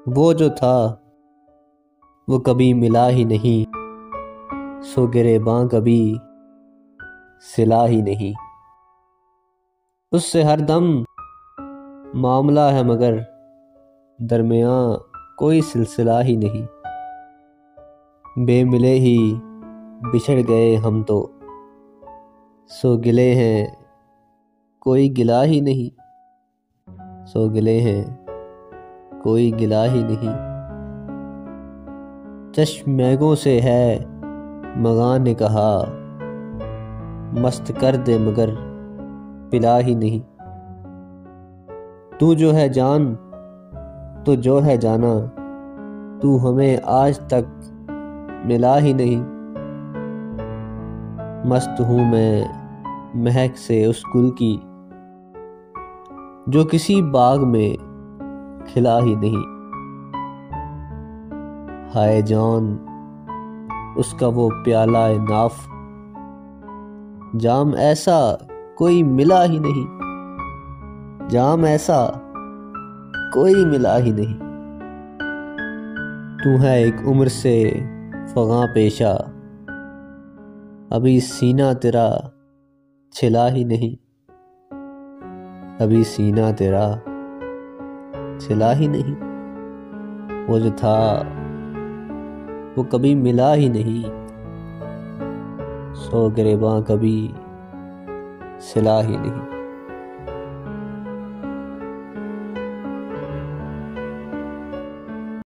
वो जो था वो कभी मिला ही नहीं, सो गिरेबां कभी सिला ही नहीं। उससे हर दम मामला है मगर दरमियाँ कोई सिलसिला ही नहीं। बेमिले ही बिछड़ गए हम तो, सो गिले हैं कोई गिला ही नहीं। सो गिले हैं कोई गिला ही नहीं। चश्मेगों से है मगा ने कहा, मस्त कर दे मगर पिला ही नहीं। तू जो है जान तो जो है जाना, तू हमें आज तक मिला ही नहीं। मस्त हूँ मैं महक से उस गुल की, जो किसी बाग में खिला ही नहीं। हाय जान उसका वो प्याला नाफ, जाम ऐसा कोई मिला ही नहीं। जाम ऐसा कोई मिला ही नहीं। तू है एक उम्र से फ़ग़ां पेशा, अभी सीना तेरा छिला ही नहीं। अभी सीना तेरा छिला ही नहीं। वो जो था वो कभी मिला ही नहीं, सो गिरेबां कभी सिला ही नहीं।